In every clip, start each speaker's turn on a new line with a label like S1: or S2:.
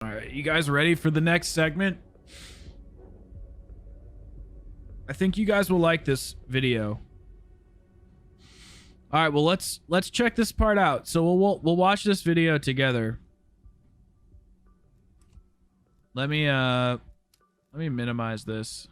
S1: All right, you guys ready for the next segment? I think you guys will like this video. All right, well let's check this part out. So we'll watch this video together. Let me minimize this.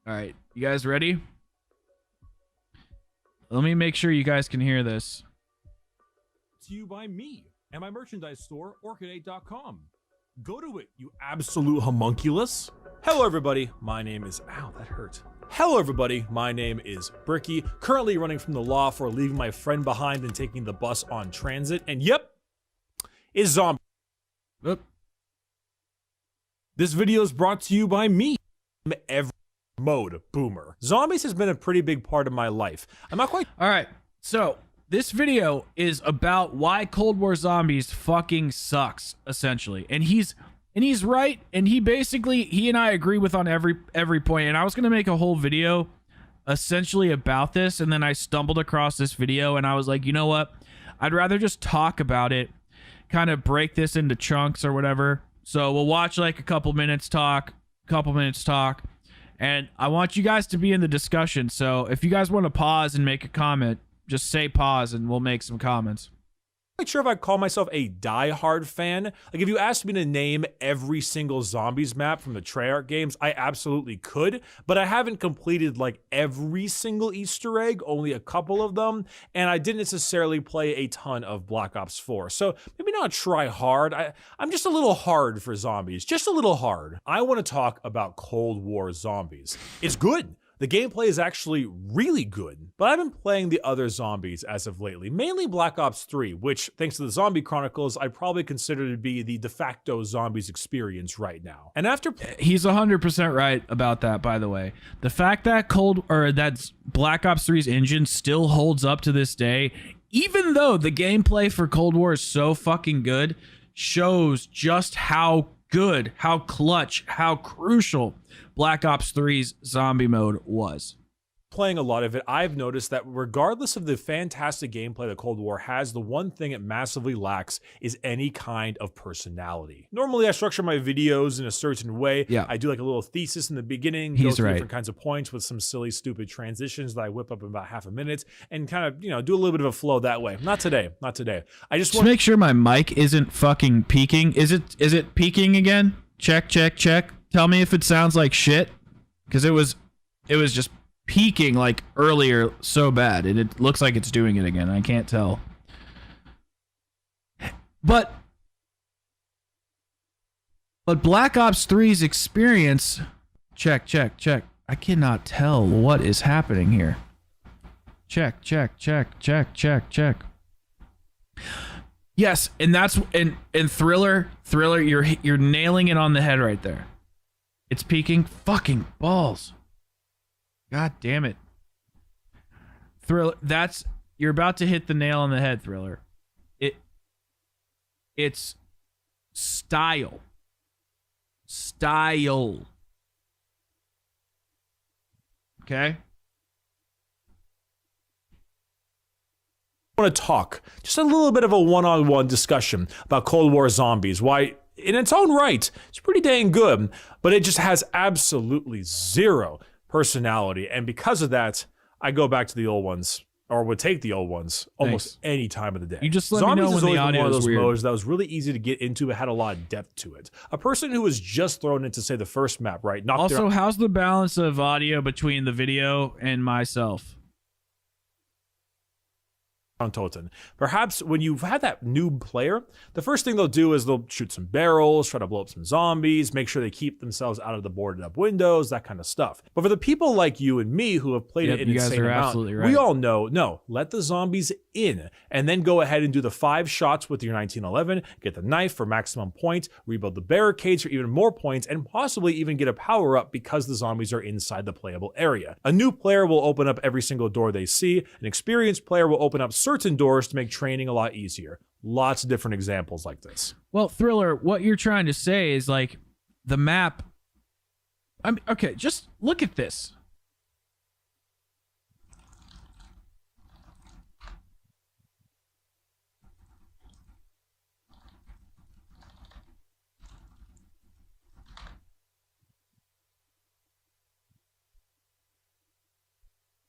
S1: All right, you guys ready? Let me make sure you guys can hear this.
S2: To you by me and my merchandise store, orchid8.com. Go to it, you absolute homunculus. Hello, everybody. My name is... Ow, that hurt. Hello, everybody. My name is Bricky, currently running from the law for leaving my friend behind and taking the bus on transit. And yep, is zombie.
S1: Oop.
S2: This video is brought to you by me. Every mode boomer. Zombies has been a pretty big part of my life. I'm not quite...
S1: All right, so this video is about why Cold War Zombies fucking sucks, essentially. And he's right, and he and I agree with on every point. And I was gonna make a whole video essentially about this, and then I stumbled across this video and I was like, you know what? I'd rather just talk about it, kind of break this into chunks or whatever. So we'll watch like a couple minutes talk, and I want you guys to be in the discussion. So if you guys want to pause and make a comment, just say pause and we'll make some comments.
S2: I'm not sure if I call myself a die-hard fan. Like, if you asked me to name every single zombies map from the Treyarch games, I absolutely could, but I haven't completed like every single Easter egg, only a couple of them, and I didn't necessarily play a ton of Black Ops 4. So maybe not try hard. I'm just a little hard for zombies, just a little hard. I want to talk about Cold War Zombies. It's good. The gameplay is actually really good, but I've been playing the other zombies as of lately, mainly Black Ops 3, which, thanks to the Zombie Chronicles, I probably consider to be the de facto zombies experience right now. And after...
S1: He's 100% right about that, by the way. The fact that that Black Ops 3's engine still holds up to this day, even though the gameplay for Cold War is so fucking good, shows just how good, how clutch, how crucial Black Ops 3's zombie mode was.
S2: Playing a lot of it, I've noticed that regardless of the fantastic gameplay that Cold War has, the one thing it massively lacks is any kind of personality. Normally, I structure my videos in a certain way.
S1: Yeah.
S2: I do like a little thesis in the beginning,
S1: He's
S2: go through
S1: right.
S2: different kinds of points with some silly, stupid transitions that I whip up in about half a minute and kind of, do a little bit of a flow that way. Not today, not today. I just want
S1: to make sure my mic isn't fucking peaking. Is it peaking again? Check, check, check. Tell me if it sounds like shit, because it was just peaking like earlier so bad, and it looks like it's doing it again. I can't tell. But Black Ops 3's experience, check, check, check. I cannot tell what is happening here. Check, check, check, check, check, check. Yes, and that's and Thriller, you're nailing it on the head right there. It's peaking. Fucking balls. God damn it. Thriller, you're about to hit the nail on the head, Thriller. It's style. Style. Okay?
S2: I want to talk just a little bit of a one-on-one discussion about Cold War Zombies. Why, in its own right, it's pretty dang good, but it just has absolutely zero personality, and because of that, I go back to the old ones, or would take the old ones almost any time of the day.
S1: You just let
S2: Zombies
S1: me know when the audio
S2: one of
S1: is
S2: those
S1: weird.
S2: modes that was really easy to get into. It had a lot of depth to it. A person who was just thrown into, say, the first map, right?
S1: Also, how's the balance of audio between the video and myself?
S2: Toten. Perhaps when you've had that noob player, the first thing they'll do is they'll shoot some barrels, try to blow up some zombies, make sure they keep themselves out of the boarded up windows, that kind of stuff. But for the people like you and me who have played it in an insane amount, we all know, no, let the zombies in, and then go ahead and do the 5 shots with your 1911, get the knife for maximum points, rebuild the barricades for even more points, and possibly even get a power up because the zombies are inside the playable area. A new player will open up every single door they see. An experienced player will open up certain doors to make training a lot easier. Lots of different examples like this.
S1: Well, Thriller, what you're trying to say is like the map. I mean, okay, just look at this.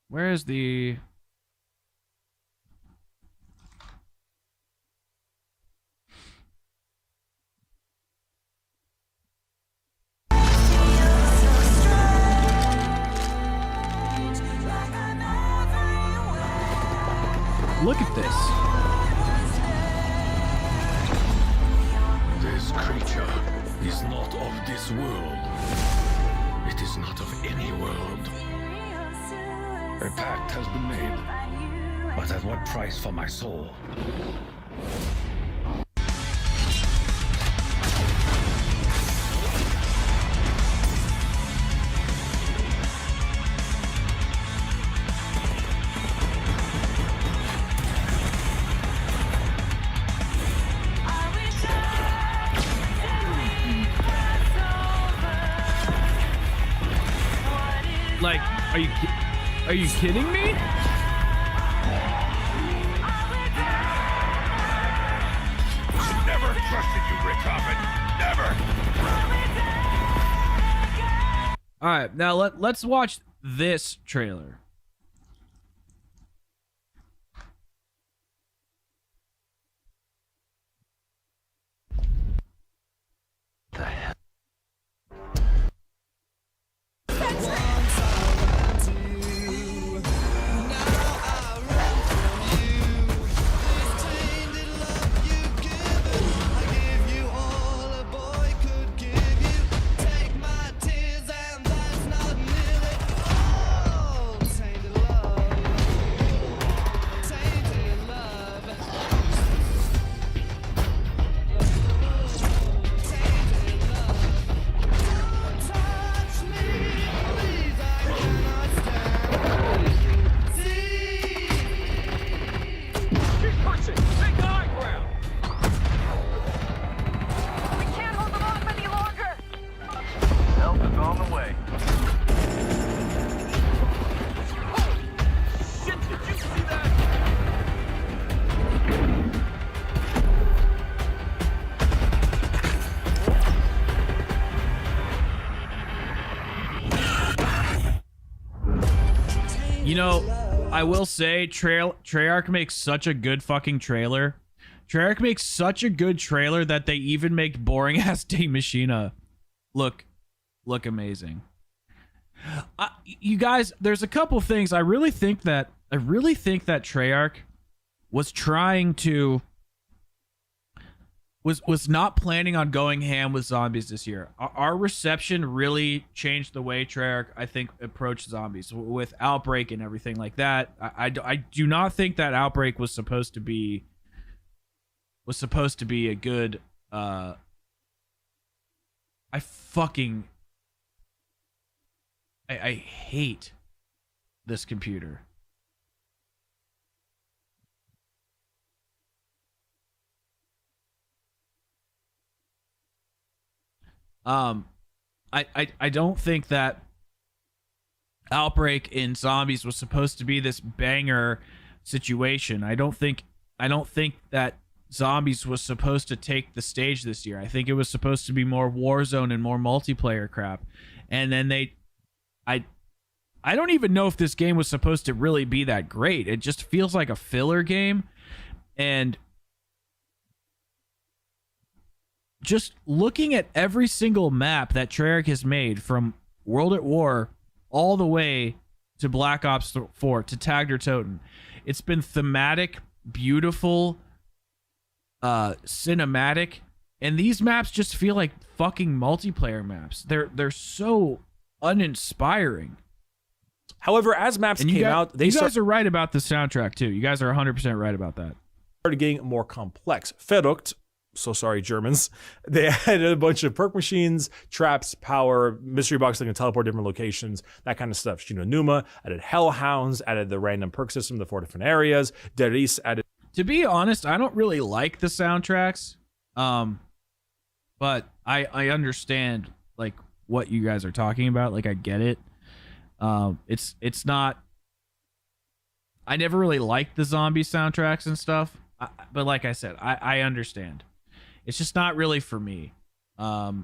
S1: Where is the... Look at this.
S3: This creature is not of this world. It is not of any world. A pact has been made, but at what price for my soul?
S1: Like, are you kidding me?
S3: Never trusted you, Rick Hoffman. Never.
S1: All right, now let's watch this trailer. You know, I will say Treyarch makes such a good fucking trailer. Treyarch makes such a good trailer that they even make boring ass Day Machina look amazing. You guys, there's a couple things I really think that Treyarch was trying to was not planning on going ham with zombies this year. Our reception really changed the way Treyarch, I think, approached zombies with Outbreak and everything like that. I do not think that Outbreak was supposed to be a good I hate this computer. I don't think that Outbreak in Zombies was supposed to be this banger situation. I don't think that Zombies was supposed to take the stage this year. I think it was supposed to be more Warzone and more multiplayer crap. And then I don't even know if this game was supposed to really be that great. It just feels like a filler game. And just looking at every single map that Treyarch has made, from World at War all the way to Black Ops 4 to Tag der Toten, it's been thematic, beautiful, cinematic, and these maps just feel like fucking multiplayer maps. They're so uninspiring.
S2: However, as maps came out,
S1: you guys are right about the soundtrack too. You guys are 100% right about that.
S2: Started getting more complex. Verrückt, so sorry, Germans. They added a bunch of perk machines, traps, power, mystery box that can teleport different locations, that kind of stuff. Shino Numa added Hellhounds, added the random perk system, the 4 different areas. Deris added.
S1: To be honest, I don't really like the soundtracks, but I understand like what you guys are talking about. Like, I get it. It's not. I never really liked the zombie soundtracks and stuff, but like I said, I understand. It's just not really for me. All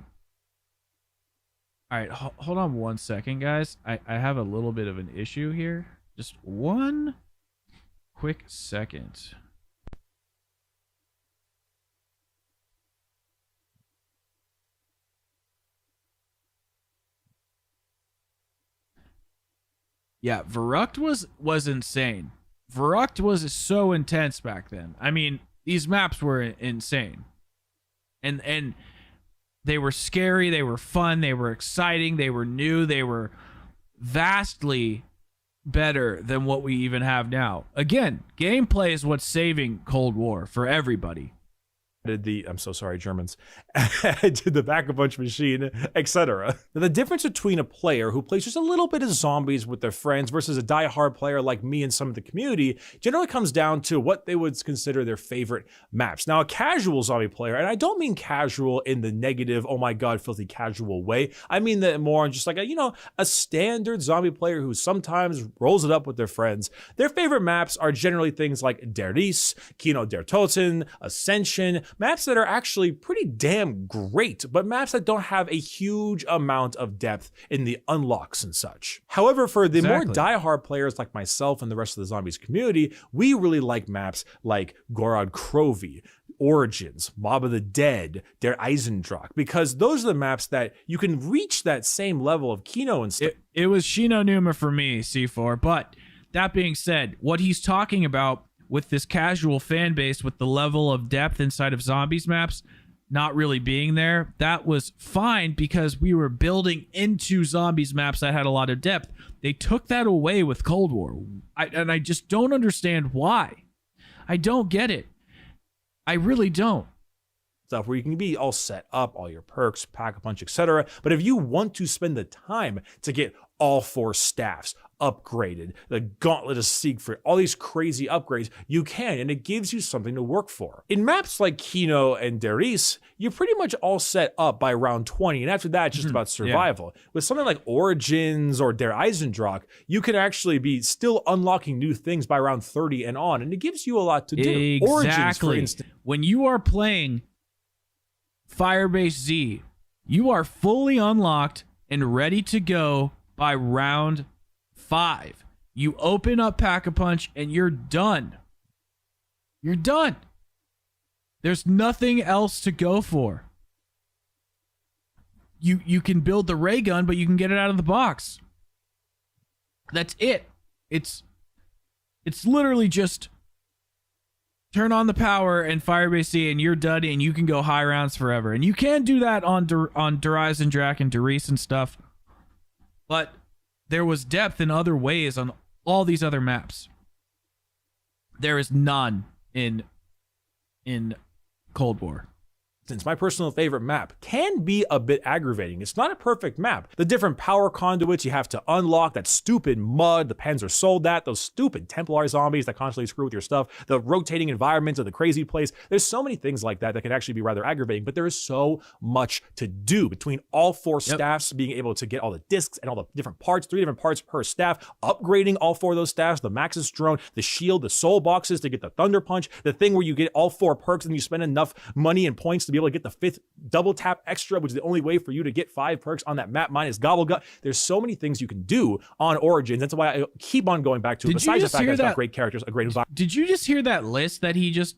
S1: right, hold on one second, guys. I have a little bit of an issue here. Just one quick second. Yeah, Verrucht was insane. Verrucht was so intense back then. I mean, these maps were insane. And they were scary, they were fun, they were exciting, they were new, they were vastly better than what we even have now. Again, gameplay is what's saving Cold War for everybody.
S2: I'm so sorry, Germans, to the Pack-a-Punch machine, etc. The difference between a player who plays just a little bit of zombies with their friends versus a die-hard player like me and some of the community generally comes down to what they would consider their favorite maps. Now, a casual zombie player, and I don't mean casual in the negative, oh my god, filthy casual way. I mean that more on just like a standard zombie player who sometimes rolls it up with their friends. Their favorite maps are generally things like Der Riese, Kino der Toten, Ascension, maps that are actually pretty damn great, but maps that don't have a huge amount of depth in the unlocks and such. However, for the more diehard players like myself and the rest of the zombies community, we really like maps like Gorod Krovi, Origins, Mob of the Dead, Der Eisendrache, because those are the maps that you can reach that same level of Kino and stuff.
S1: It was Shino Numa for me, C4, but that being said, what he's talking about with this casual fan base, with the level of depth inside of zombies maps not really being there, that was fine because we were building into zombies maps that had a lot of depth. They took that away with Cold War. I just don't understand why. I don't get it. I really don't.
S2: Stuff where you can be all set up, all your perks, Pack-a-Punch, etc. But if you want to spend the time to get all 4 staffs upgraded, the Gauntlet of Siegfried, all these crazy upgrades, you can, and it gives you something to work for. In maps like Kino and Der Riese, you're pretty much all set up by round 20, and after that, it's just about survival. Yeah. With something like Origins or Der Eisendrache, you can actually be still unlocking new things by round 30 and on, and it gives you a lot to do.
S1: Exactly.
S2: Origins, for instance.
S1: When you are playing Firebase Z, you are fully unlocked and ready to go by round 5. You open up Pack-a-Punch and you're done. You're done. There's nothing else to go for. You can build the ray gun, but you can get it out of the box. That's it. It's literally just turn on the power and Firebase Z and you're done, and you can go high rounds forever. And you can do that on Der Eisendrache and Der Riese and stuff. But there was depth in other ways on all these other maps. There is none in Cold War.
S2: Since my personal favorite map can be a bit aggravating. It's not a perfect map. The different power conduits you have to unlock, that stupid mud the Panzer Soldat, those stupid Templar zombies that constantly screw with your stuff, the rotating environments of the crazy place. There's so many things like that that can actually be rather aggravating, but there is so much to do between all 4 staffs being able to get all the discs and all the different parts, 3 different parts per staff, upgrading all 4 of those staffs, the Maxis drone, the shield, the soul boxes to get the Thunder Punch, the thing where you get all 4 perks and you spend enough money and points to be able to get the 5th double tap extra, which is the only way for you to get 5 perks on that map minus Gobblegut. There's so many things you can do on Origins. That's why I keep on going back to it. Besides the fact that it's got great characters, a great environment.
S1: Did you just hear that list that he just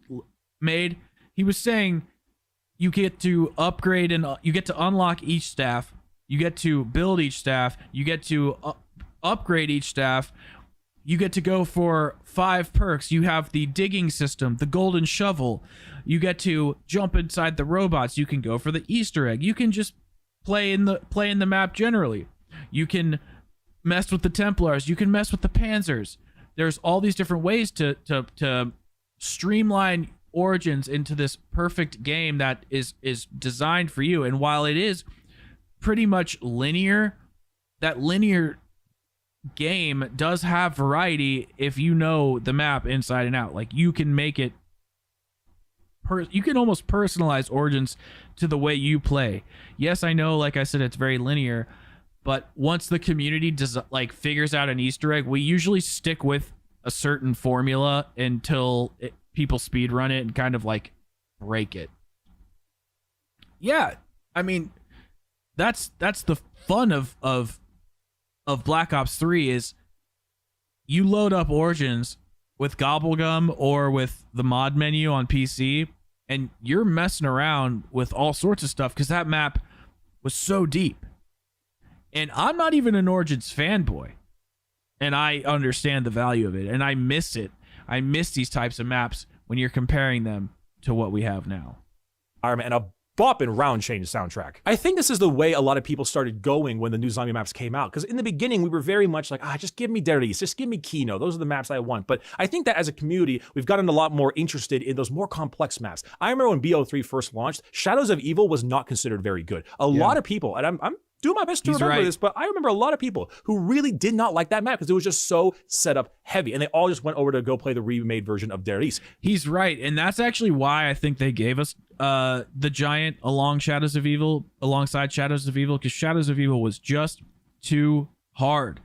S1: made? He was saying you get to upgrade and you get to unlock each staff. You get to build each staff. You get to upgrade each staff. You get to go for 5 perks. You have the digging system, the golden shovel. You get to jump inside the robots. You can go for the Easter egg. You can just play in the map generally. You can mess with the Templars. You can mess with the Panzers. There's all these different ways to streamline Origins into this perfect game that is designed for you. And while it is pretty much linear, that linear game does have variety if you know the map inside and out. Like, you can make it you can almost personalize Origins to the way you play. Yes, I know, like I said, it's very linear, but once the community does like figures out an Easter egg, we usually stick with a certain formula until people speedrun it and kind of like break it. Yeah, I mean, that's the fun of Black Ops 3 is you load up Origins with Gobblegum or with the mod menu on PC, and you're messing around with all sorts of stuff because that map was so deep. And I'm not even an Origins fanboy, and I understand the value of it, and I miss it. I miss these types of maps when you're comparing them to what we have now.
S2: Iron Man, and a bopping round change soundtrack. I think this is the way a lot of people started going when the new zombie maps came out. Because in the beginning, we were very much like, just give me Der Riese, just give me Kino. Those are the maps I want. But I think that as a community, we've gotten a lot more interested in those more complex maps. I remember when BO3 first launched, Shadows of Evil was not considered very good. A lot of people, and I'm doing my best to remember this, but I remember a lot of people who really did not like that map because it was just so setup heavy, and they all just went over to go play the remade version of Der Riese.
S1: He's right, and that's actually why I think they gave us the Giant alongside Shadows of Evil, because Shadows of Evil was just too hard.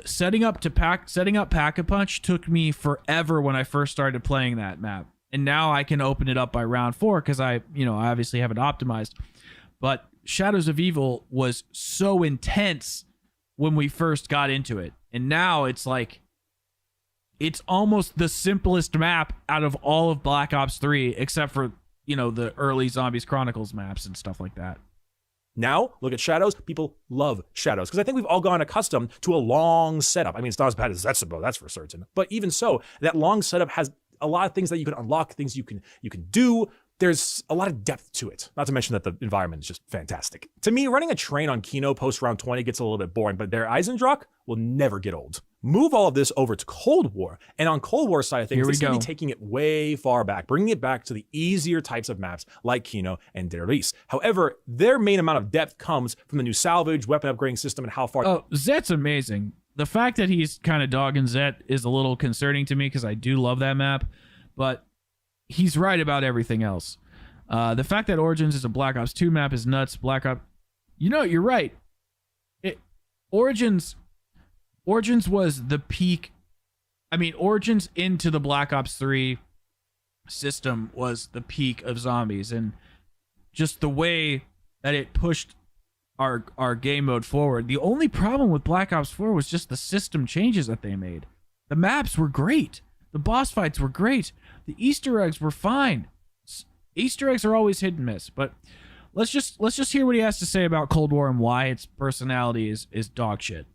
S1: Setting up Pack-a-Punch took me forever when I first started playing that map, and now I can open it up by round 4 because I obviously have it optimized, but Shadows of Evil was so intense when we first got into it. And now it's like, it's almost the simplest map out of all of Black Ops 3, except for, the early Zombies Chronicles maps and stuff like that.
S2: Now, look at Shadows. People love Shadows because I think we've all gone accustomed to a long setup. I mean, it's not as bad as Zetsubo, that's for certain. But even so, that long setup has a lot of things that you can unlock, things you can do. There's a lot of depth to it. Not to mention that the environment is just fantastic. To me, running a train on Kino post round 20 gets a little bit boring, but their Eisendrock will never get old. Move all of this over to Cold War, and on Cold War side of things, they seem to be taking it way far back, bringing it back to the easier types of maps like Kino and Der Riese. However, their main amount of depth comes from the new salvage, weapon upgrading system, and how far...
S1: Oh, Zet's amazing. The fact that he's kind of dogging Zet is a little concerning to me because I do love that map, but he's right about everything else. The fact that Origins is a Black Ops 2 map is nuts. You're right. Origins was the peak. I mean, Origins into the Black Ops 3 system was the peak of zombies, and just the way that it pushed our game mode forward. The only problem with Black Ops 4 was just the system changes that they made. The maps were great. The boss fights were great. The Easter eggs were fine. Easter eggs are always hit and miss, but let's just hear what he has to say about Cold War and why its personality is dog shit.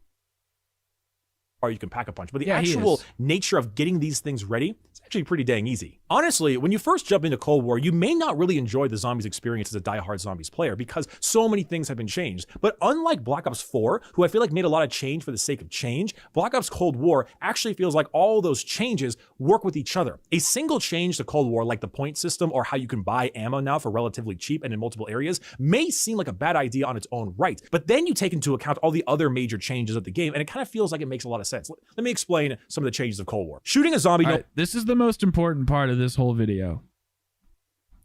S2: Or you can Pack-a-Punch, but the actual nature of getting these things ready is actually pretty dang easy. Honestly, when you first jump into Cold War, you may not really enjoy the zombies experience as a diehard zombies player because so many things have been changed. But unlike Black Ops 4, who I feel like made a lot of change for the sake of change, Black Ops Cold War actually feels like all those changes work with each other. A single change to Cold War, like the point system or how you can buy ammo now for relatively cheap and in multiple areas, may seem like a bad idea on its own right. But then you take into account all the other major changes of the game, and it kind of feels like it makes a lot of sense. Let me explain some of the changes of Cold War. Shooting a zombie...
S1: This is the most important part of this whole video,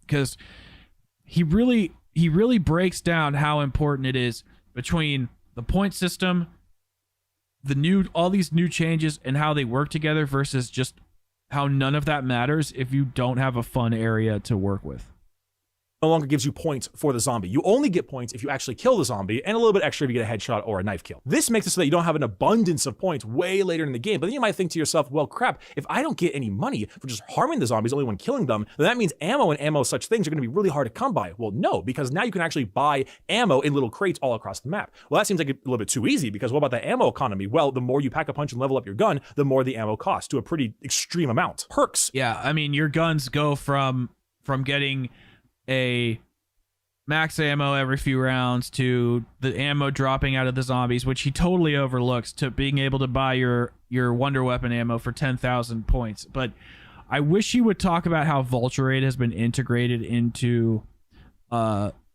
S1: because he really breaks down how important it is between the point system, all these new changes, and how they work together versus just how none of that matters if you don't have a fun area to work with.
S2: No longer gives you points for the zombie. You only get points if you actually kill the zombie, and a little bit extra if you get a headshot or a knife kill. This makes it so that you don't have an abundance of points way later in the game, but then you might think to yourself, well, crap, if I don't get any money for just harming the zombies only when killing them, then that means ammo and ammo such things are going to be really hard to come by. Well, no, because now you can actually buy ammo in little crates all across the map. Well, that seems like a little bit too easy, because what about the ammo economy? Well, the more you Pack-a-Punch and level up your gun, the more the ammo costs, to a pretty extreme amount. Perks.
S1: Yeah, I mean, your guns go from getting a max ammo every few rounds to the ammo dropping out of the zombies, which he totally overlooks, to being able to buy your wonder weapon ammo for 10,000 points. But I wish he would talk about how Vulture Raid has been integrated into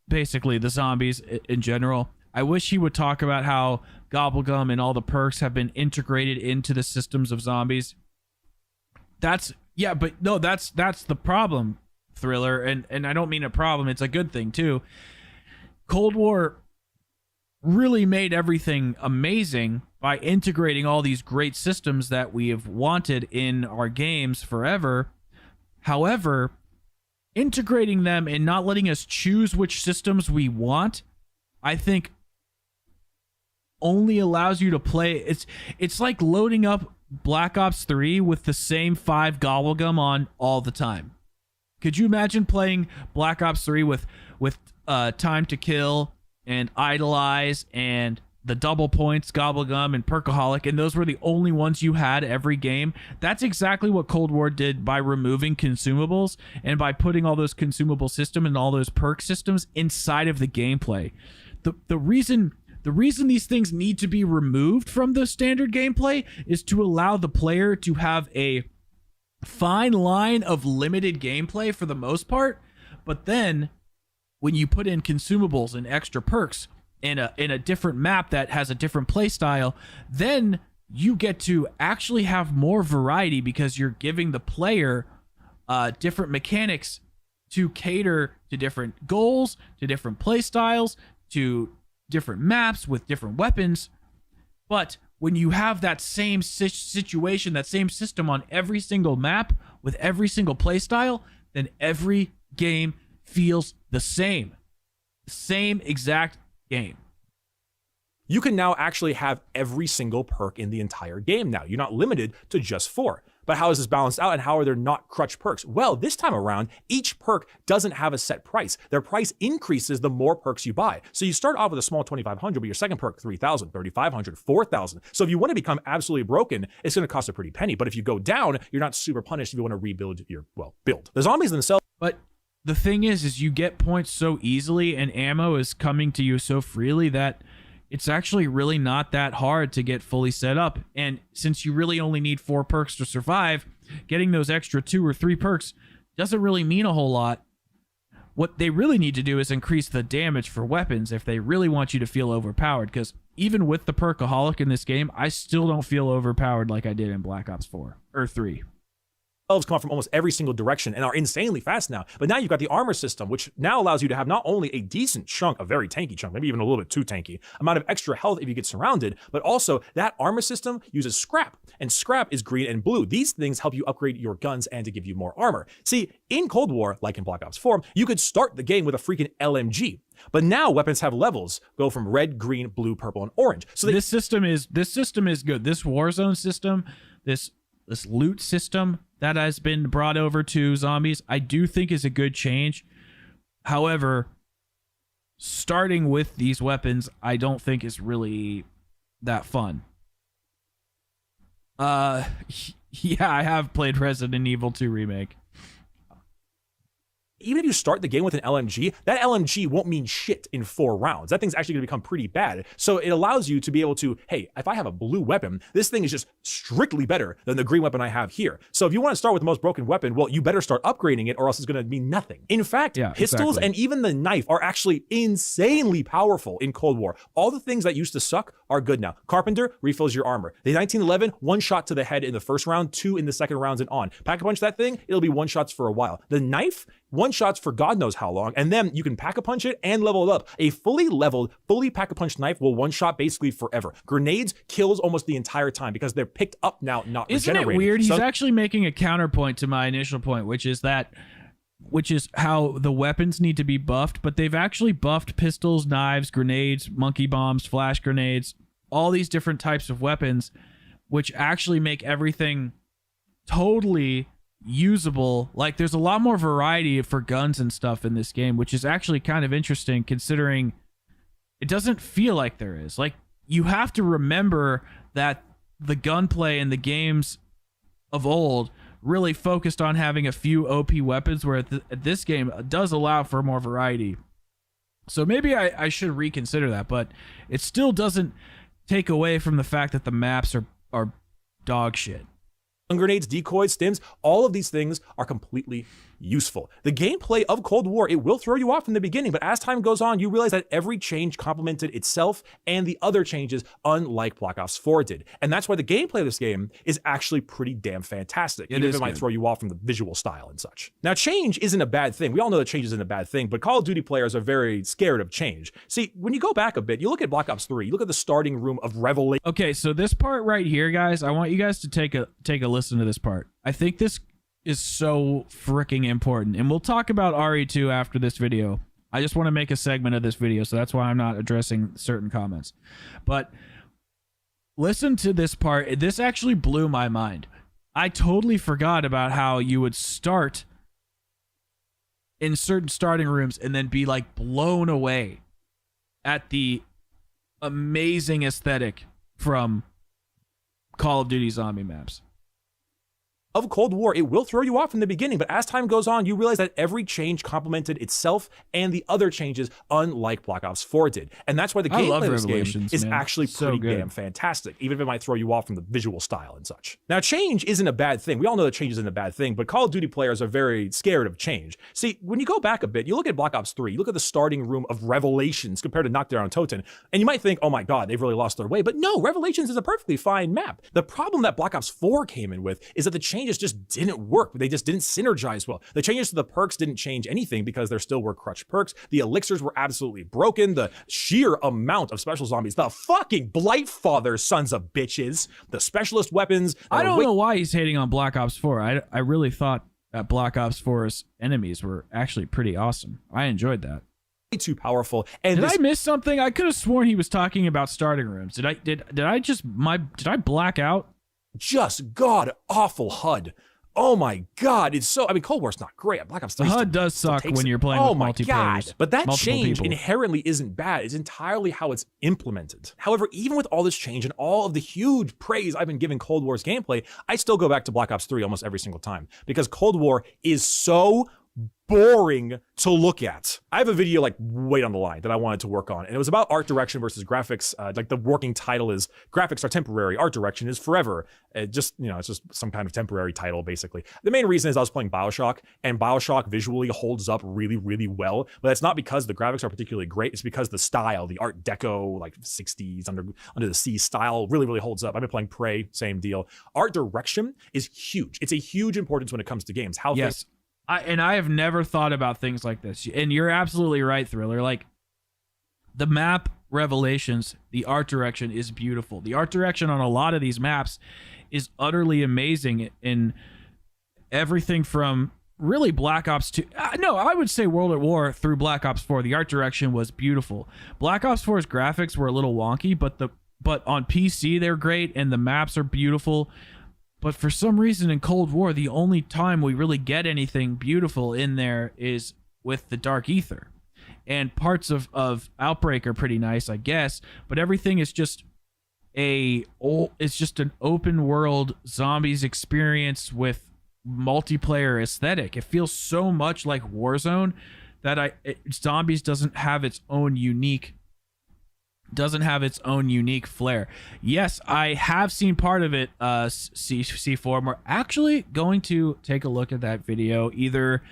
S1: basically the zombies in general. I wish he would talk about how Gobblegum and all the perks have been integrated into the systems of zombies. That's the problem. thriller, and I don't mean a problem, it's a good thing too. Cold War really made everything amazing by integrating all these great systems that we have wanted in our games forever. However, integrating them and not letting us choose which systems we want, I think only allows you to play. It's like loading up Black Ops 3 with the same 5 gobblegum on all the time. Could you imagine playing Black Ops 3 with Time to Kill and Idolize and the double points, Gobblegum, and Perkaholic, and those were the only ones you had every game? That's exactly what Cold War did by removing consumables and by putting all those consumable systems and all those perk systems inside of the gameplay. The reason these things need to be removed from the standard gameplay is to allow the player to have a fine line of limited gameplay for the most part, but then when you put in consumables and extra perks in a different map that has a different play style, then you get to actually have more variety because you're giving the player different mechanics to cater to different goals, to different play styles, to different maps with different weapons. But when you have that same situation, that same system on every single map with every single play style, then every game feels the same exact game.
S2: You can now actually have every single perk in the entire game now. You're not limited to just 4. But how is this balanced out, and how are there not crutch perks? Well, this time around, each perk doesn't have a set price. Their price increases the more perks you buy. So you start off with a small 2,500, but your second perk, 3,000, 3,500, 4,000. So if you want to become absolutely broken, it's going to cost a pretty penny. But if you go down, you're not super punished if you want to rebuild your, build. The zombies themselves.
S1: But the thing is you get points so easily and ammo is coming to you so freely that it's actually really not that hard to get fully set up. And since you really only need 4 perks to survive, getting those extra 2 or 3 perks doesn't really mean a whole lot. What they really need to do is increase the damage for weapons if they really want you to feel overpowered, because even with the Perkaholic in this game, I still don't feel overpowered like I did in Black Ops 4 or 3.
S2: Come up from almost every single direction and are insanely fast now. But now you've got the armor system, which now allows you to have not only a decent chunk, a very tanky chunk, maybe even a little bit too tanky, amount of extra health if you get surrounded, but also that armor system uses scrap, and scrap is green and blue. These things help you upgrade your guns and to give you more armor. See, in Cold War, like in Black Ops 4, you could start the game with a freaking LMG. But now weapons have levels, go from red, green, blue, purple, and orange. So
S1: this system is good. This Warzone system, this loot system that has been brought over to zombies, I do think is a good change. However, starting with these weapons, I don't think is really that fun. Yeah, I have played Resident Evil 2 Remake.
S2: Even if you start the game with an LMG, that LMG won't mean shit in 4 rounds. That thing's actually going to become pretty bad. So it allows you to be able to, hey, if I have a blue weapon, this thing is just strictly better than the green weapon I have here. So if you want to start with the most broken weapon, well, you better start upgrading it or else it's going to mean nothing. In fact, pistols and even the knife are actually insanely powerful in Cold War. All the things that used to suck are good now. Carpenter refills your armor. The 1911, 1 shot to the head in the first round, 2 in the second rounds and on. Pack-a-punch that thing, it'll be 1 shots for a while. The knife, 1 shots for God knows how long, and then you can pack-a-punch it and level it up. A fully leveled, fully pack-a-punch knife will 1 shot basically forever. Grenades kills almost the entire time because they're picked up now, not regenerated.
S1: Isn't it weird? He's actually making a counterpoint to my initial point, which is how the weapons need to be buffed, but they've actually buffed pistols, knives, grenades, monkey bombs, flash grenades, all these different types of weapons, which actually make everything totally usable. Like, there's a lot more variety for guns and stuff in this game, which is actually kind of interesting considering it doesn't feel like there is. Like, you have to remember that the gunplay in the games of old really focused on having a few OP weapons, where this game does allow for more variety. So maybe I should reconsider that, but it still doesn't take away from the fact that the maps are dog shit.
S2: Grenades, decoys, stims, all of these things are completely useful. The gameplay of Cold War, it will throw you off in the beginning, but as time goes on, you realize that every change complemented itself and the other changes, unlike Black Ops 4 did. And that's why the gameplay of this game is actually pretty damn fantastic, even if it might throw you off from the visual style and such. Now, change isn't a bad thing. We all know that change isn't a bad thing, but Call of Duty players are very scared of change. See, when you go back a bit, you look at Black Ops 3, you look at the starting room of Revelation.
S1: Okay, so this part right here, guys, I want you guys to take a listen to this part. I think this is so freaking important, and we'll talk about RE2 after this video. I just want to make a segment of this video, so that's why I'm not addressing certain comments. But listen to this part. This actually blew my mind. I totally forgot about how you would start in certain starting rooms and then be like blown away at the amazing aesthetic from Call of Duty zombie maps.
S2: Of Cold War, it will throw you off in the beginning, but as time goes on, you realize that every change complemented itself and the other changes, unlike Black Ops 4 did. And that's why the gameplay of this game is actually pretty damn fantastic, even if it might throw you off from the visual style and such. Now, change isn't a bad thing. We all know that change isn't a bad thing, but Call of Duty players are very scared of change. See, when you go back a bit, you look at Black Ops 3, you look at the starting room of Revelations compared to Knockdown and Toten, and you might think, oh my god, they've really lost their way. But no, Revelations is a perfectly fine map. The problem that Black Ops 4 came in with is that the changes just didn't work. They just didn't synergize well. The changes to the perks didn't change anything because there still were crutch perks. The elixirs were absolutely broken. The sheer amount of special zombies, the fucking Blightfather sons of bitches, the specialist weapons.
S1: I don't know why he's hating on Black Ops 4. I really thought that Black Ops 4's enemies were actually pretty awesome. I enjoyed that.
S2: Too powerful. And
S1: did I miss something? I could have sworn he was talking about starting rooms. Did I black out?
S2: Just god awful HUD. Oh my god, it's so. I mean, Cold War's not great. Black Ops 3
S1: the HUD does suck when you're playing with multiplayer.
S2: But that change inherently isn't bad. It's entirely how it's implemented. However, even with all this change and all of the huge praise I've been giving Cold War's gameplay, I still go back to Black Ops 3 almost every single time because Cold War is so boring to look at. I have a video like way on the line that I wanted to work on, and it was about art direction versus graphics. Like the working title is graphics are temporary, art direction is forever. It's just some kind of temporary title basically. The main reason is I was playing BioShock, and BioShock visually holds up really, really well, but it's not because the graphics are particularly great. It's because the style, the Art Deco, like 60s under the sea style really, really holds up. I've been playing Prey, same deal. Art direction is huge. It's a huge importance when it comes to games.
S1: Yes. I have never thought about things like this. And you're absolutely right, Thriller. Like, the map Revelations, the art direction is beautiful. The art direction on a lot of these maps is utterly amazing in everything from really Black Ops 2. No, I would say World at War through Black Ops 4. The art direction was beautiful. Black Ops 4's graphics were a little wonky, but on PC they're great and the maps are beautiful. But for some reason in Cold War, the only time we really get anything beautiful in there is with the Dark Ether. And parts of Outbreak are pretty nice, I guess, but everything is just an open world zombies experience with multiplayer aesthetic. It feels so much like Warzone that Zombies doesn't have its own unique flair. Yes, I have seen part of it, C4. We're actually going to take a look at that video either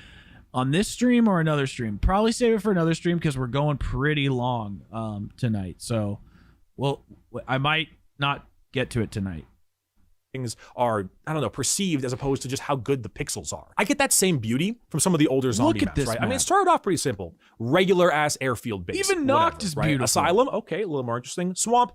S1: on this stream or another stream. Probably save it for another stream because we're going pretty long tonight. So, I might not get to it tonight.
S2: Things are, I don't know, perceived as opposed to just how good the pixels are. I get that same beauty from some of the older zombie maps, right? I mean, it started off pretty simple. Regular ass airfield base.
S1: Even Noct is beautiful.
S2: Asylum, okay, a little more interesting. Swamp,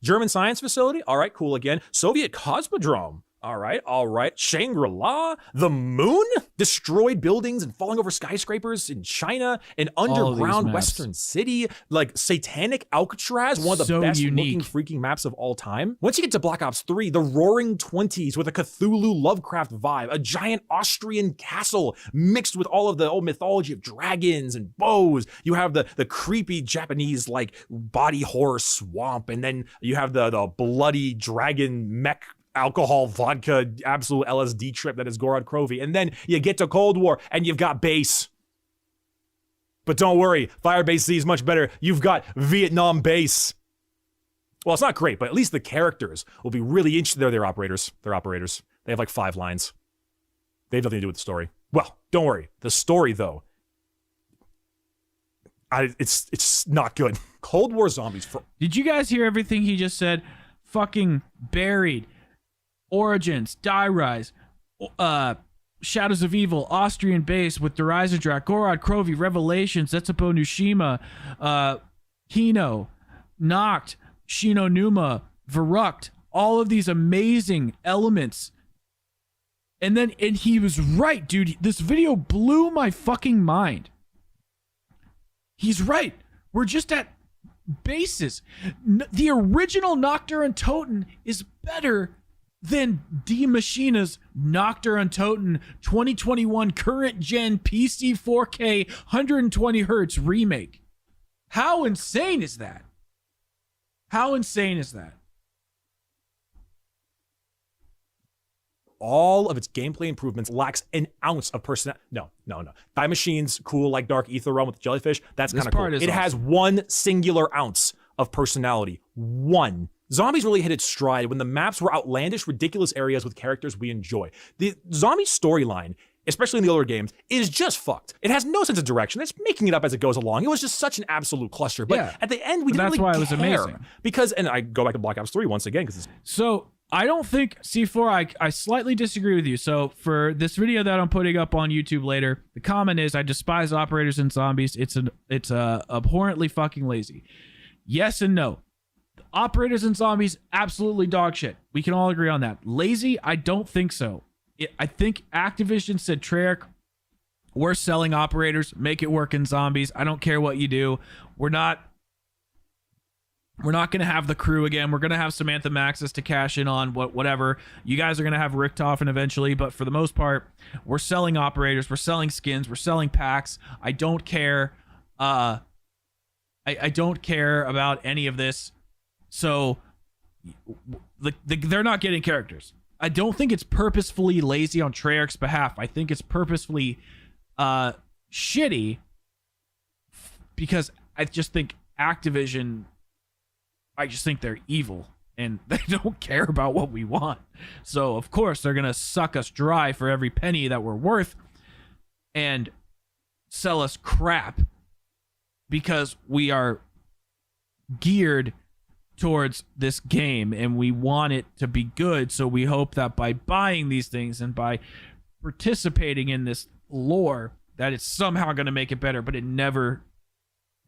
S2: German science facility, all right, cool again. Soviet Cosmodrome. All right. Shangri-La, the moon, destroyed buildings and falling over skyscrapers in China, an underground western city, like satanic Alcatraz, one of the best looking freaking maps of all time. Once you get to Black Ops 3, the roaring 20s with a Cthulhu Lovecraft vibe, a giant Austrian castle mixed with all of the old mythology of dragons and bows. You have the creepy Japanese like body horror swamp, and then you have the bloody dragon mech alcohol, vodka, absolute LSD trip that is Gorod Krovi. And then you get to Cold War and you've got base. But don't worry, Firebase Z is much better. You've got Vietnam base. Well, it's not great, but at least the characters will be really interesting. They're operators. They have like 5 lines. They have nothing to do with the story. Well, don't worry. The story, though, it's not good. Cold War Zombies.
S1: Did you guys hear everything he just said? Fucking Buried, Origins, Die Rise, Shadows of Evil, Austrian Base with Derizadrak, Gorod, Krovi, Revelations, Zetsubo Nushima, Kino, Noct, Shino Numa, Verruct, all of these amazing elements. And he was right, dude. This video blew my fucking mind. He's right. We're just at bases. The original Noctur and Toten is better than D Machina's Noctur and Toten 2021 current gen PC 4K 120 hertz remake. How insane is that? How insane is that?
S2: All of its gameplay improvements lacks an ounce of personality. No. Die Machine's cool, like Dark Ether Realm with the jellyfish. That's kind of cool. It has one singular ounce of personality. One. Zombies really hit its stride when the maps were outlandish, ridiculous areas with characters we enjoy. The zombie storyline, especially in the older games, is just fucked. It has no sense of direction. It's making it up as it goes along. It was just such an absolute cluster. But at the end, we didn't really care. That's why it was amazing. Because, and I go back to Black Ops 3 once again, because it's...
S1: So, I don't think, C4, I slightly disagree with you. So, for this video that I'm putting up on YouTube later, the comment is, I despise operators and zombies. It's abhorrently fucking lazy. Yes and no. Operators and zombies, absolutely dog shit. We can all agree on that. Lazy, I don't think so. I think Activision said, Treyarch, we're selling operators, make it work in zombies. I don't care what you do. We're not going to have the crew again. We're going to have Samantha Maxis to cash in on whatever. You guys are going to have Richtofen eventually, but for the most part, we're selling operators, we're selling skins, we're selling packs. I don't care. I don't care about any of this. So they're not getting characters. I don't think it's purposefully lazy on Treyarch's behalf. I think it's purposefully shitty because I just think Activision, I just think they're evil and they don't care about what we want. So, of course, they're going to suck us dry for every penny that we're worth and sell us crap because we are geared towards this game and we want it to be good. So we hope that by buying these things and by participating in this lore that it's somehow going to make it better, but it never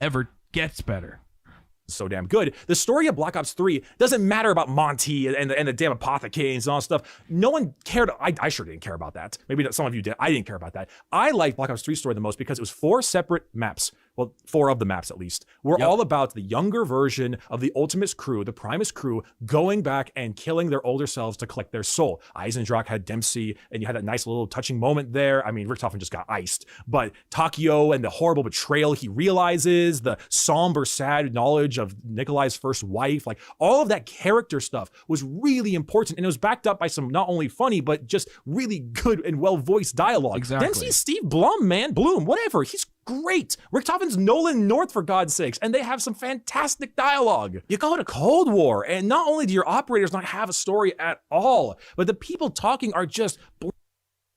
S1: ever gets better.
S2: So damn good. The story of Black Ops 3 doesn't matter about Monty and the damn apothecaries and all that stuff. No one cared. I sure didn't care about that. Maybe some of you did. I didn't care about that. I liked Black Ops 3 story the most because it was 4 separate maps. Well, 4 of the maps at least, were all about the younger version of the Ultimates crew, the Primus crew, going back and killing their older selves to collect their soul. Eisendrach had Dempsey, and you had that nice little touching moment there. I mean, Richtofen just got iced. But Takio and the horrible betrayal he realizes, the somber, sad knowledge of Nikolai's first wife, like all of that character stuff was really important. And it was backed up by some not only funny, but just really good and well-voiced dialogue.
S1: Exactly.
S2: Dempsey's Steve Blum, man. Bloom, whatever. He's great. Richtofen's Nolan North, for God's sakes, and they have some fantastic dialogue. You go to Cold War, and not only do your operators not have a story at all, but the people talking are just...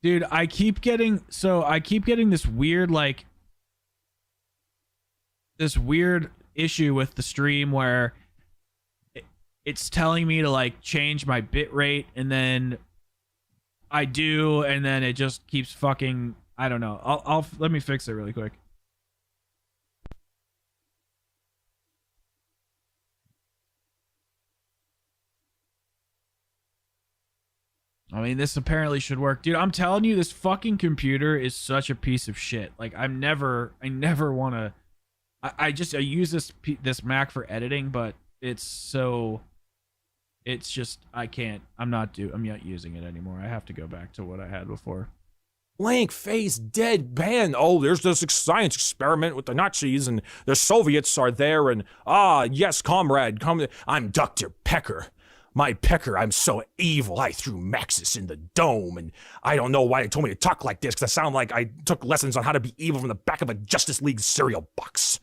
S1: Dude, I keep getting this weird, like... This weird issue with the stream where it's telling me to, like, change my bit rate, and then I do, and then it just keeps fucking... I don't know. I'll let me fix it really quick. I mean, this apparently should work. Dude, I'm telling you, this fucking computer is such a piece of shit. Like, I never want to... I use this Mac for editing, but it's just, I can't. I'm not using it anymore. I have to go back to what I had before.
S2: Blank face, dead band. Oh, there's this science experiment with the Nazis, and the Soviets are there, and yes, comrade, come. I'm Dr. Pecker. My Pecker, I'm so evil. I threw Maxis in the dome, and I don't know why they told me to talk like this, because I sound like I took lessons on how to be evil from the back of a Justice League cereal box.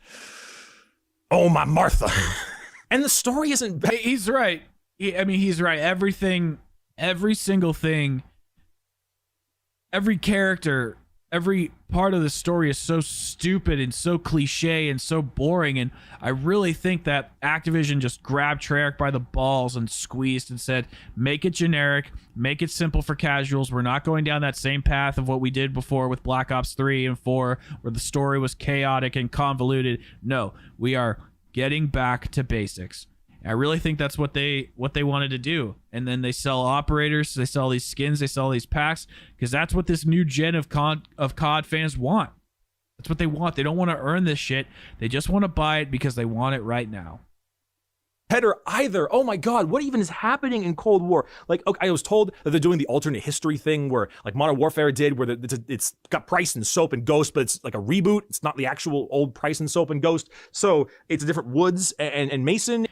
S2: Oh, my Martha. And the story isn't bad.
S1: He's right. He's right. Every single thing, every character every part of the story is so stupid and so cliche and so boring, and I really think that Activision just grabbed Treyarch by the balls and squeezed and said, make it generic, make it simple for casuals. We're not going down that same path of what we did before with Black Ops 3 and 4, where the story was chaotic and convoluted. No, we are getting back to basics. I really think that's what they wanted to do. And then they sell operators, they sell these skins, they sell these packs, because that's what this new gen of COD fans want. That's what they want. They don't want to earn this shit. They just want to buy it because they want it right now.
S2: Header either. Oh my God, what even is happening in Cold War? Like, okay, I was told that they're doing the alternate history thing where, like Modern Warfare did, where it's got Price and Soap and Ghost, but it's like a reboot. It's not the actual old Price and Soap and Ghost. So it's a different Woods and Mason.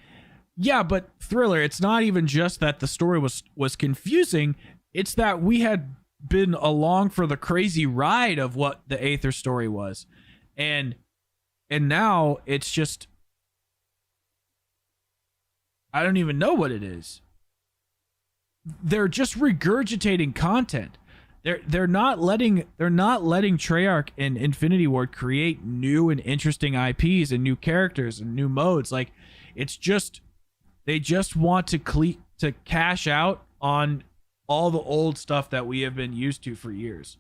S1: Yeah, but Thriller, it's not even just that the story was confusing. It's that we had been along for the crazy ride of what the Aether story was. And now it's just, I don't even know what it is. They're just regurgitating content. They're not letting Treyarch and Infinity Ward create new and interesting IPs and new characters and new modes. Like, it's just, they just want to cash out on all the old stuff that we have been used to for years.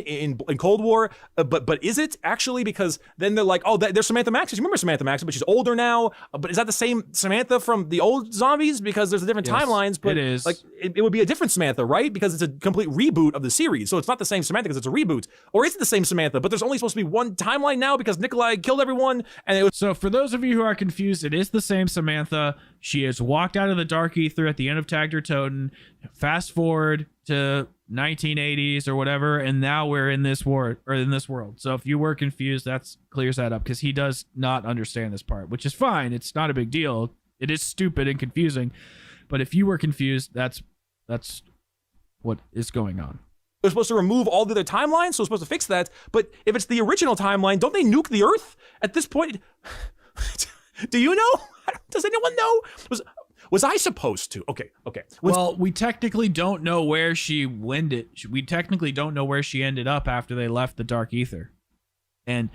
S2: In Cold War, but is it actually? Because then they're like, oh, there's Samantha Max. You remember Samantha Max, but she's older now. But is that the same Samantha from the old zombies? Because there's different timelines. But
S1: it is.
S2: Like, it would be a different Samantha, right? Because it's a complete reboot of the series. So it's not the same Samantha because it's a reboot. Or is it the same Samantha? But there's only supposed to be one timeline now because Nikolai killed everyone. And it was.
S1: So for those of you who are confused, it is the same Samantha. She has walked out of the Dark Aether at the end of Tag der Toten. Fast forward to 1980s or whatever, and now we're in this world. So if you were confused, that clears that up, because he does not understand this part, which is fine. It's not a big deal. It is stupid and confusing, but if you were confused, that's what is going on.
S2: They're supposed to remove all the other timelines, so we're supposed to fix that. But if it's the original timeline, don't they nuke the Earth at this point? Do you know? Does anyone know? Was I supposed to? Okay.
S1: Well, we technically don't know where she wended. We technically don't know where she ended up after they left the Dark Aether. And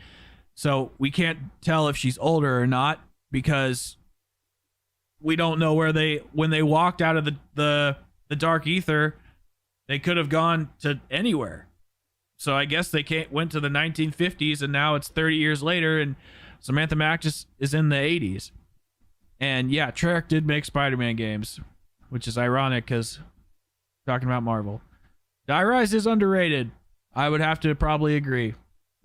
S1: so we can't tell if she's older or not, because we don't know where when they walked out of the Dark Aether, they could have gone to anywhere. So I guess they went to the 1950s, and now it's 30 years later, and Samantha Max is in the 80s. And yeah, Treyarch did make Spider-Man games, which is ironic because talking about Marvel. Die Rise is underrated. I would have to probably agree.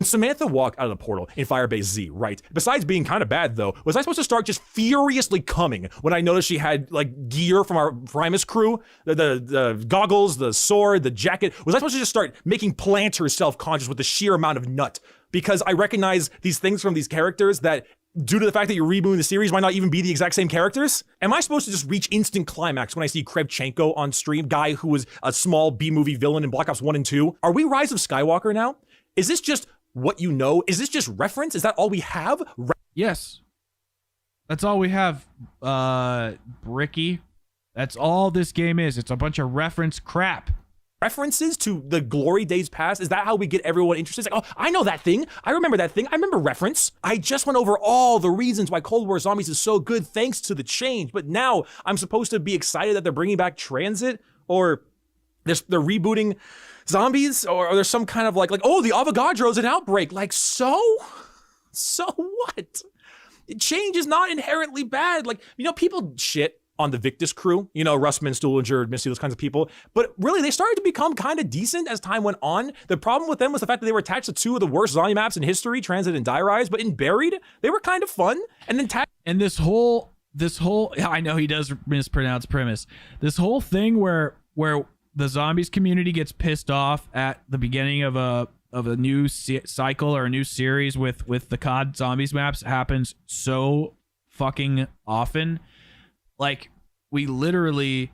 S2: Samantha walked out of the portal in Firebase Z, right? Besides being kind of bad, though, was I supposed to start just furiously coming when I noticed she had, like, gear from our Primus crew? The goggles, the sword, the jacket. Was I supposed to just start making planters self-conscious with the sheer amount of nut? Because I recognize these things from these characters that, due to the fact that you're rebooting the series, might not even be the exact same characters? Am I supposed to just reach instant climax when I see Krevchenko on stream, guy who was a small B-movie villain in Black Ops 1 and 2? Are we Rise of Skywalker now? Is this just what you know? Is this just reference? Is that all we have?
S1: Yes. That's all we have, Bricky. That's all this game is. It's a bunch of reference crap.
S2: References to the glory days past? Is that how we get everyone interested? It's like, oh, I know that thing. I remember that thing. I remember reference. I just went over all the reasons why Cold War Zombies is so good thanks to the change. But now I'm supposed to be excited that they're bringing back Transit, or they're rebooting Zombies, or there's some kind of like, oh, the Avogadro's an outbreak. Like, so what? Change is not inherently bad. Like, people shit on the Victus crew, Russman, Stuhlinger, Missy, those kinds of people. But really, they started to become kind of decent as time went on. The problem with them was the fact that they were attached to two of the worst zombie maps in history, Transit and Die Rise. But in Buried, they were kind of fun. And then
S1: and this whole, I know he does mispronounce premise. This whole thing where the zombies community gets pissed off at the beginning of a new cycle or a new series with the COD zombies maps happens so fucking often. Like, we literally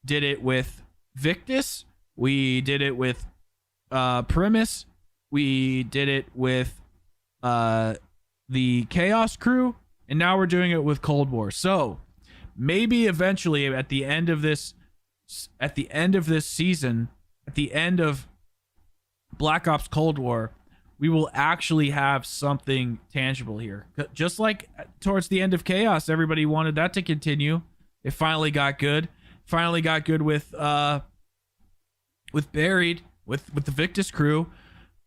S1: did it with Victus. We did it with Primus. We did it with the Chaos crew. And now we're doing it with Cold War. So maybe eventually at the end of this season, at the end of Black Ops Cold War, we will actually have something tangible here. Just like towards the end of Chaos, everybody wanted that to continue. It finally got good. Finally got good with Buried, with the Victus crew.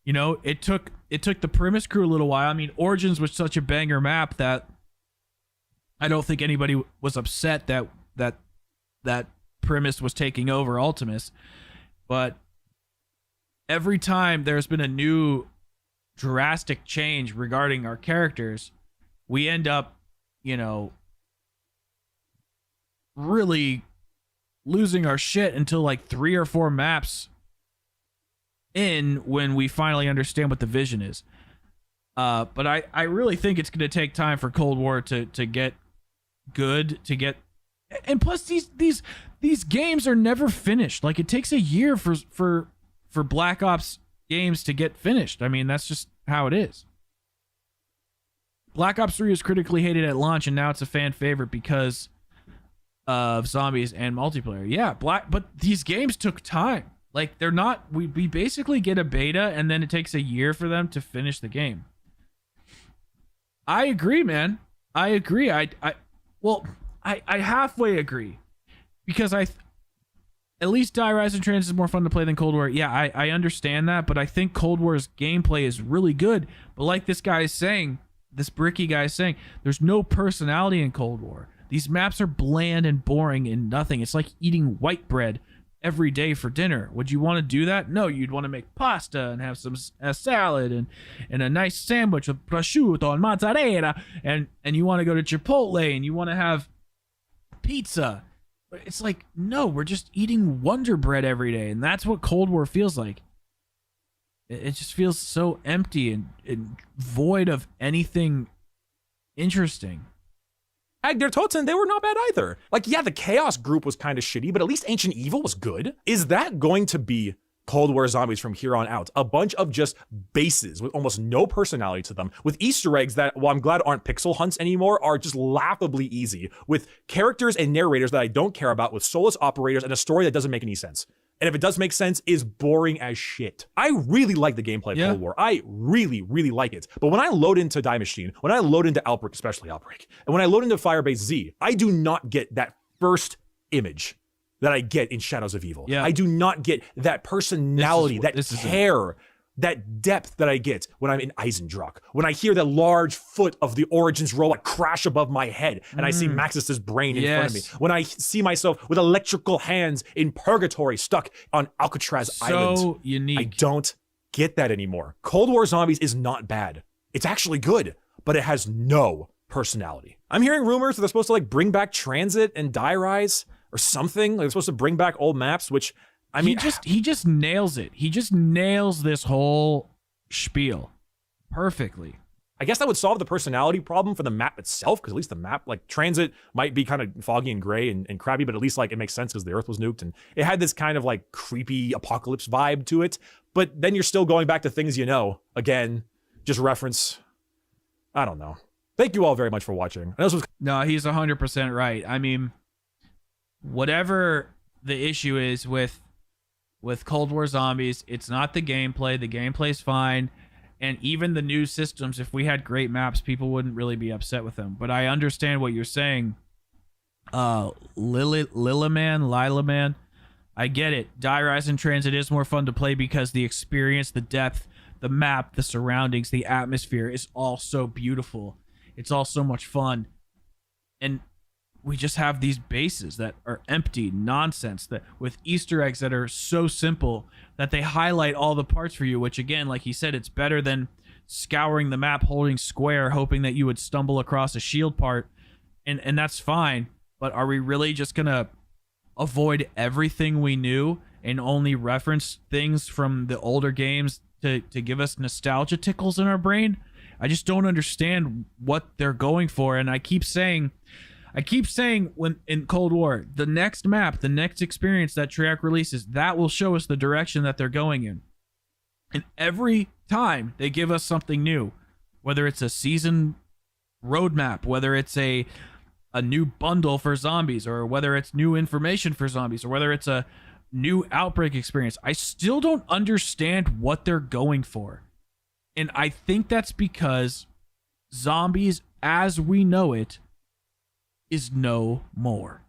S1: You know, it took the Primus crew a little while. I mean, Origins was such a banger map that I don't think anybody was upset that Primus was taking over Ultimus. But every time there's been a new drastic change regarding our characters, we end up, you know, really losing our shit until like 3 or 4 maps in when we finally understand what the vision is. But I really think it's going to take time for Cold War to get good, to get, and plus these games are never finished. Like, it takes a year for Black Ops games to get finished. I mean, that's just how it is. Black Ops 3 was critically hated at launch, and now it's a fan favorite because of zombies and multiplayer. Yeah, but these games took time. Like, they're not, we basically get a beta and then it takes a year for them to finish the game. I agree, man. I agree. I halfway agree, because at least Die Rising Trans is more fun to play than Cold War. Yeah, I understand that, but I think Cold War's gameplay is really good. But like this guy is saying, this Bricky guy is saying, there's no personality in Cold War. These maps are bland and boring and nothing. It's like eating white bread every day for dinner. Would you want to do that? No, you'd want to make pasta and have some salad and a nice sandwich with prosciutto and mozzarella, and you want to go to Chipotle and you want to have pizza. It's like, no, we're just eating Wonder Bread every day, and that's what Cold War feels like. It just feels so empty and void of anything interesting.
S2: Agder Toten, they were not bad either. Like, yeah, the Chaos group was kind of shitty, but at least Ancient Evil was good. Is that going to be Cold War zombies from here on out? A bunch of just bases with almost no personality to them, with Easter eggs that, well, I'm glad aren't pixel hunts anymore, are just laughably easy, with characters and narrators that I don't care about, with soulless operators, and a story that doesn't make any sense. And if it does make sense, is boring as shit. I really like the gameplay of Cold War. I really, really like it. But when I load into Die Machine, when I load into Outbreak, especially Outbreak, and when I load into Firebase Z, I do not get that first image that I get in Shadows of Evil.
S1: Yeah.
S2: I do not get that personality, that care, that depth that I get when I'm in Eisendruck. When I hear the large foot of the Origins robot crash above my head and I see Maxis's brain in front of me. When I see myself with electrical hands in purgatory stuck on Alcatraz Island.
S1: So unique.
S2: I don't get that anymore. Cold War Zombies is not bad. It's actually good, but it has no personality. I'm hearing rumors that they're supposed to like bring back Transit and Die Rise or something. Like they're supposed to bring back old maps, which I mean,
S1: he just nails it. He just nails this whole spiel perfectly.
S2: I guess that would solve the personality problem for the map itself, because at least the map, like Transit, might be kind of foggy and gray and crabby, but at least like it makes sense because the Earth was nuked and it had this kind of like creepy apocalypse vibe to it. But then you're still going back to things you know. Again, just reference. I don't know. Thank you all very much for watching.
S1: No, he's 100% right. I mean, whatever the issue is with Cold War Zombies, it's not the gameplay. The gameplay's fine. And even the new systems, if we had great maps, people wouldn't really be upset with them. But I understand what you're saying. Lilaman, I get it. Die Rise and Transit is more fun to play because the experience, the depth, the map, the surroundings, the atmosphere is all so beautiful. It's all so much fun. And we just have these bases that are empty nonsense, that with Easter eggs that are so simple that they highlight all the parts for you, which again, like he said, it's better than scouring the map holding square hoping that you would stumble across a shield part, and that's fine. But are we really just gonna avoid everything we knew and only reference things from the older games to give us nostalgia tickles in our brain? I just don't understand what they're going for. And I keep saying when in Cold War, the next map, the next experience that Treyarch releases, that will show us the direction that they're going in. And every time they give us something new, whether it's a season roadmap, whether it's a new bundle for zombies, or whether it's new information for zombies, or whether it's a new Outbreak experience. I still don't understand what they're going for. And I think that's because zombies as we know it is no more.